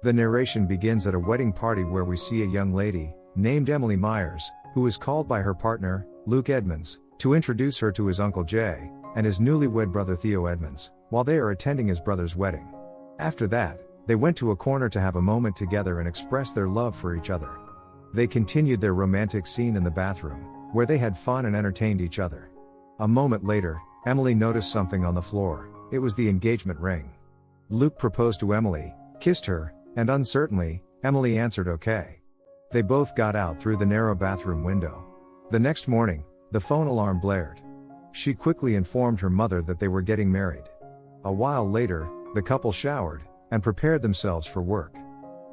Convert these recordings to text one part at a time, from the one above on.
The narration begins at a wedding party where we see a young lady, named Emily Myers, who is called by her partner, Luke Edmonds, to introduce her to his Uncle Jay, and his newlywed brother Theo Edmonds, while they are attending his brother's wedding. After that, they went to a corner to have a moment together and express their love for each other. They continued their romantic scene in the bathroom, where they had fun and entertained each other. A moment later, Emily noticed something on the floor. It was the engagement ring. Luke proposed to Emily, kissed her, and uncertainly, Emily answered okay. They both got out through the narrow bathroom window. The next morning, the phone alarm blared. She quickly informed her mother that they were getting married. A while later, the couple showered and prepared themselves for work.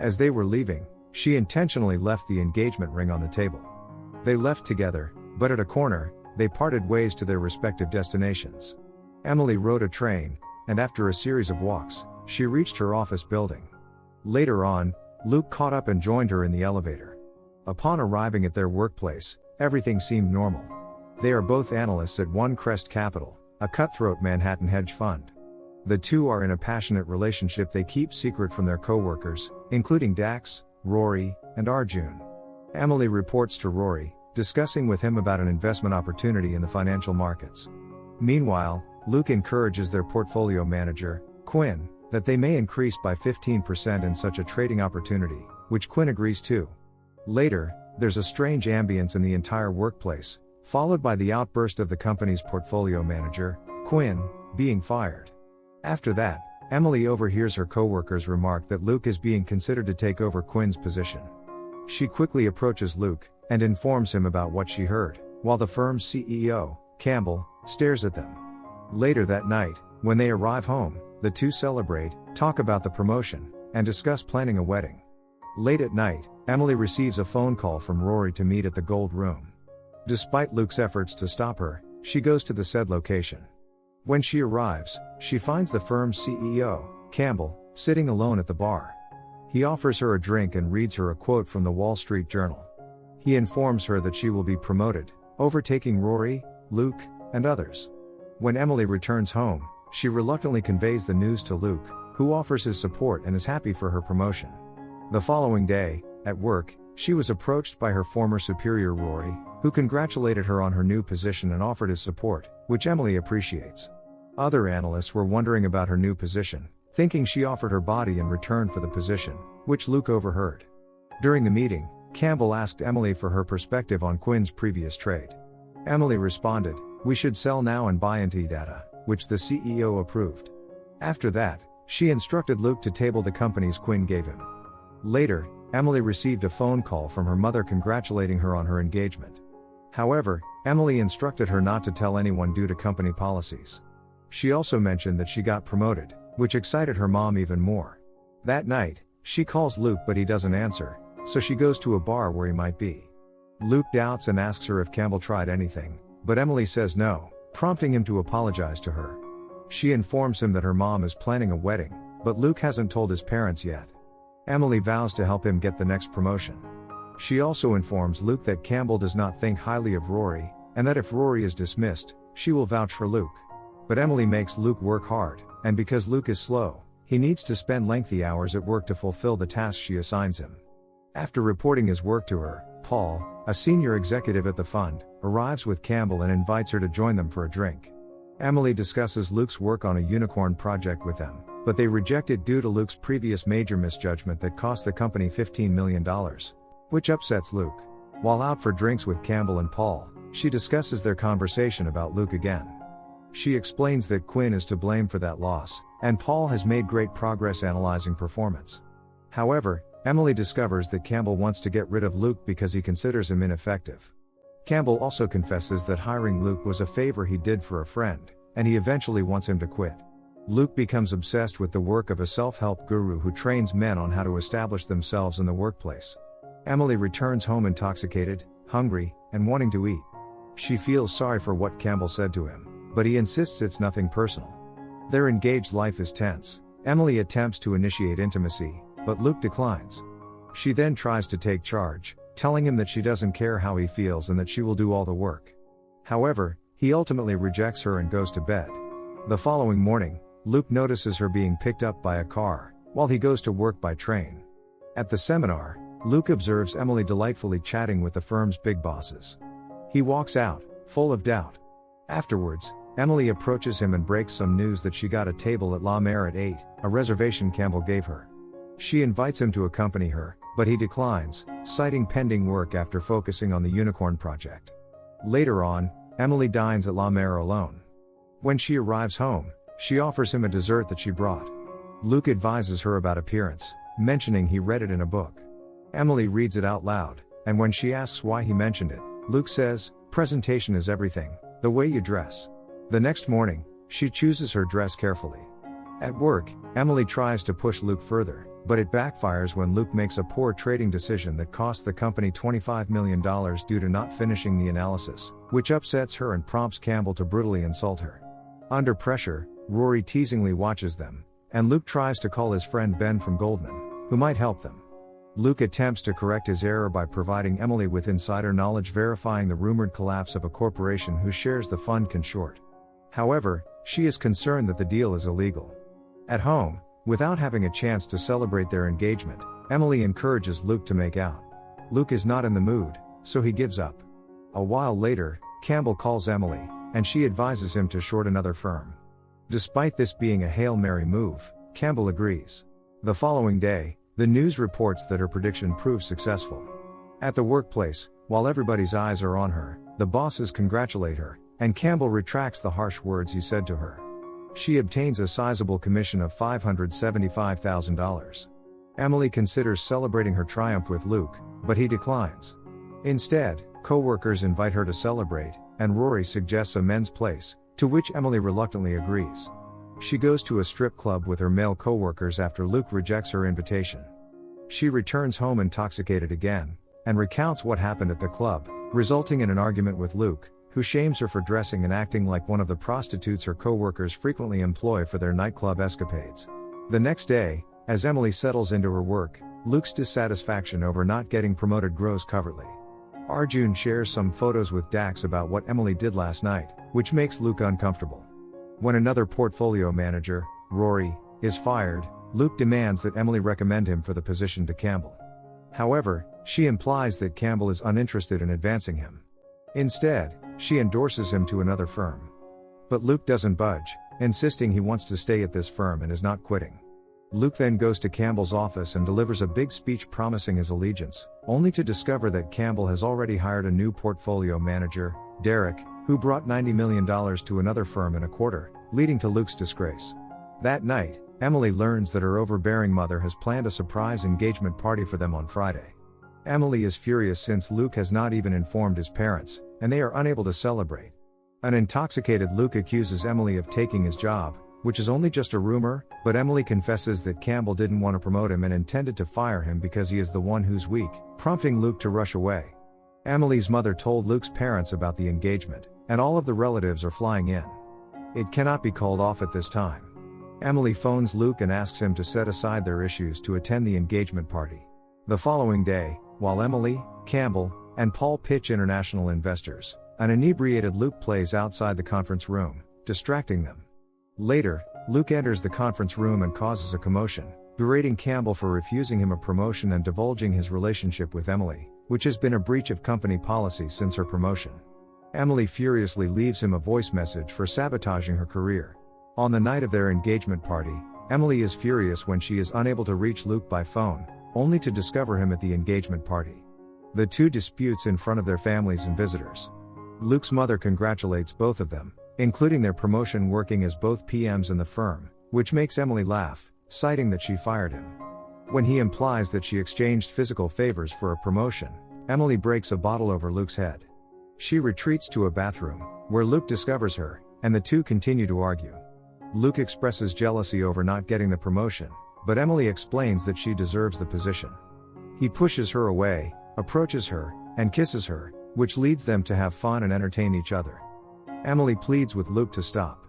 As they were leaving, she intentionally left the engagement ring on the table. They left together, but at a corner, they parted ways to their respective destinations. Emily rode a train, and after a series of walks, she reached her office building. Later on, Luke caught up and joined her in the elevator. Upon arriving at their workplace, everything seemed normal. They are both analysts at One Crest Capital, a cutthroat Manhattan hedge fund. The two are in a passionate relationship they keep secret from their co-workers, including Dax, Rory, and Arjun. Emily reports to Rory, discussing with him about an investment opportunity in the financial markets. Meanwhile, Luke encourages their portfolio manager, Quinn, that they may increase by 15% in such a trading opportunity, which Quinn agrees to. Later, there's a strange ambience in the entire workplace, followed by the outburst of the company's portfolio manager, Quinn, being fired. After that, Emily overhears her coworkers remark that Luke is being considered to take over Quinn's position. She quickly approaches Luke and informs him about what she heard, while the firm's CEO, Campbell, stares at them. Later that night, when they arrive home, the two celebrate, talk about the promotion, and discuss planning a wedding. Late at night, Emily receives a phone call from Rory to meet at the Gold Room. Despite Luke's efforts to stop her, she goes to the said location. When she arrives, she finds the firm's CEO, Campbell, sitting alone at the bar. He offers her a drink and reads her a quote from the Wall Street Journal. He informs her that she will be promoted, overtaking Rory, Luke, and others. When Emily returns home, she reluctantly conveys the news to Luke, who offers his support and is happy for her promotion. The following day, at work, she was approached by her former superior Rory, who congratulated her on her new position and offered his support, which Emily appreciates. Other analysts were wondering about her new position, thinking she offered her body in return for the position, which Luke overheard. During the meeting, Campbell asked Emily for her perspective on Quinn's previous trade. Emily responded, "We should sell now and buy into data," which the CEO approved. After that, she instructed Luke to table the companies Quinn gave him. Later, Emily received a phone call from her mother congratulating her on her engagement. However, Emily instructed her not to tell anyone due to company policies. She also mentioned that she got promoted, which excited her mom even more. That night, she calls Luke but he doesn't answer, so she goes to a bar where he might be. Luke doubts and asks her if Campbell tried anything, but Emily says no, prompting him to apologize to her. She informs him that her mom is planning a wedding, but Luke hasn't told his parents yet. Emily vows to help him get the next promotion. She also informs Luke that Campbell does not think highly of Rory, and that if Rory is dismissed, she will vouch for Luke. But Emily makes Luke work hard, and because Luke is slow, he needs to spend lengthy hours at work to fulfill the tasks she assigns him. After reporting his work to her, Paul, a senior executive at the fund, arrives with Campbell and invites her to join them for a drink. Emily discusses Luke's work on a unicorn project with them, but they reject it due to Luke's previous major misjudgment that cost the company $15 million, which upsets Luke. While out for drinks with Campbell and Paul, she discusses their conversation about Luke again. She explains that Quinn is to blame for that loss, and Paul has made great progress analyzing performance. However, Emily discovers that Campbell wants to get rid of Luke because he considers him ineffective. Campbell also confesses that hiring Luke was a favor he did for a friend, and he eventually wants him to quit. Luke becomes obsessed with the work of a self-help guru who trains men on how to establish themselves in the workplace. Emily returns home intoxicated, hungry, and wanting to eat. She feels sorry for what Campbell said to him, but he insists it's nothing personal. Their engaged life is tense. Emily attempts to initiate intimacy, but Luke declines. She then tries to take charge, telling him that she doesn't care how he feels and that she will do all the work. However, he ultimately rejects her and goes to bed. The following morning, Luke notices her being picked up by a car, while he goes to work by train. At the seminar, Luke observes Emily delightfully chatting with the firm's big bosses. He walks out, full of doubt. Afterwards, Emily approaches him and breaks some news that she got a table at La Mer at 8, a reservation Campbell gave her. She invites him to accompany her, but he declines, citing pending work after focusing on the unicorn project. Later on, Emily dines at La Mer alone. When she arrives home, she offers him a dessert that she brought. Luke advises her about appearance, mentioning he read it in a book. Emily reads it out loud, and when she asks why he mentioned it, Luke says, "Presentation is everything, the way you dress." The next morning, she chooses her dress carefully. At work, Emily tries to push Luke further, but it backfires when Luke makes a poor trading decision that costs the company $25 million due to not finishing the analysis, which upsets her and prompts Campbell to brutally insult her. Under pressure, Rory teasingly watches them, and Luke tries to call his friend Ben from Goldman, who might help them. Luke attempts to correct his error by providing Emily with insider knowledge verifying the rumored collapse of a corporation whose shares the fund can short. However, she is concerned that the deal is illegal. At home, without having a chance to celebrate their engagement, Emily encourages Luke to make out. Luke is not in the mood, so he gives up. A while later, Campbell calls Emily, and she advises him to short another firm. Despite this being a Hail Mary move, Campbell agrees. The following day, the news reports that her prediction proves successful. At the workplace, while everybody's eyes are on her, the bosses congratulate her, and Campbell retracts the harsh words he said to her. She obtains a sizable commission of $575,000. Emily considers celebrating her triumph with Luke, but he declines. Instead, co-workers invite her to celebrate, and Rory suggests a men's place, to which Emily reluctantly agrees. She goes to a strip club with her male co-workers after Luke rejects her invitation. She returns home intoxicated again, and recounts what happened at the club, resulting in an argument with Luke, who shames her for dressing and acting like one of the prostitutes her co-workers frequently employ for their nightclub escapades. The next day, as Emily settles into her work, Luke's dissatisfaction over not getting promoted grows covertly. Arjun shares some photos with Dax about what Emily did last night, which makes Luke uncomfortable. When another portfolio manager, Rory, is fired, Luke demands that Emily recommend him for the position to Campbell. However, she implies that Campbell is uninterested in advancing him. Instead, she endorses him to another firm. But Luke doesn't budge, insisting he wants to stay at this firm and is not quitting. Luke then goes to Campbell's office and delivers a big speech promising his allegiance, only to discover that Campbell has already hired a new portfolio manager, Derek, who brought $90 million to another firm in a quarter, leading to Luke's disgrace. That night, Emily learns that her overbearing mother has planned a surprise engagement party for them on Friday. Emily is furious since Luke has not even informed his parents, and they are unable to celebrate. An intoxicated Luke accuses Emily of taking his job, which is only just a rumor, but Emily confesses that Campbell didn't want to promote him and intended to fire him because he is the one who's weak, prompting Luke to rush away. Emily's mother told Luke's parents about the engagement, and all of the relatives are flying in. It cannot be called off at this time. Emily phones Luke and asks him to set aside their issues to attend the engagement party. The following day, while Emily, Campbell, and Paul pitch international investors, an inebriated Luke plays outside the conference room, distracting them. Later, Luke enters the conference room and causes a commotion, berating Campbell for refusing him a promotion and divulging his relationship with Emily, which has been a breach of company policy since her promotion. Emily furiously leaves him a voice message for sabotaging her career. On the night of their engagement party, Emily is furious when she is unable to reach Luke by phone, only to discover him at the engagement party. The two disputes in front of their families and visitors. Luke's mother congratulates both of them, including their promotion working as both PMs in the firm, which makes Emily laugh, citing that she fired him. When he implies that she exchanged physical favors for a promotion, Emily breaks a bottle over Luke's head. She retreats to a bathroom, where Luke discovers her, and the two continue to argue. Luke expresses jealousy over not getting the promotion, but Emily explains that she deserves the position. He pushes her away, approaches her, and kisses her, which leads them to have fun and entertain each other. Emily pleads with Luke to stop.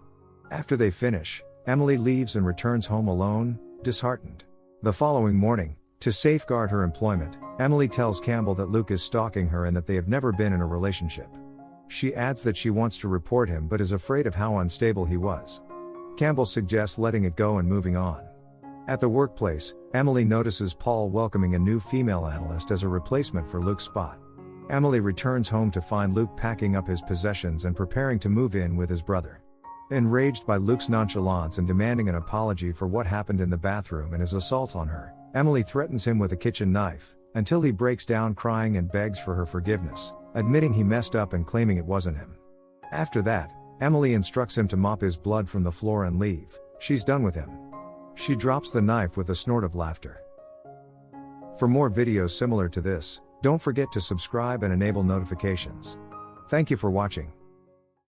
After they finish, Emily leaves and returns home alone, disheartened. The following morning, to safeguard her employment, Emily tells Campbell that Luke is stalking her and that they have never been in a relationship. She adds that she wants to report him but is afraid of how unstable he was. Campbell suggests letting it go and moving on. At the workplace, Emily notices Paul welcoming a new female analyst as a replacement for Luke's spot. Emily returns home to find Luke packing up his possessions and preparing to move in with his brother. Enraged by Luke's nonchalance and demanding an apology for what happened in the bathroom and his assault on her, Emily threatens him with a kitchen knife, until he breaks down crying and begs for her forgiveness, admitting he messed up and claiming it wasn't him. After that, Emily instructs him to mop his blood from the floor and leave. She's done with him. She drops the knife with a snort of laughter. For more videos similar to this, don't forget to subscribe and enable notifications. Thank you for watching.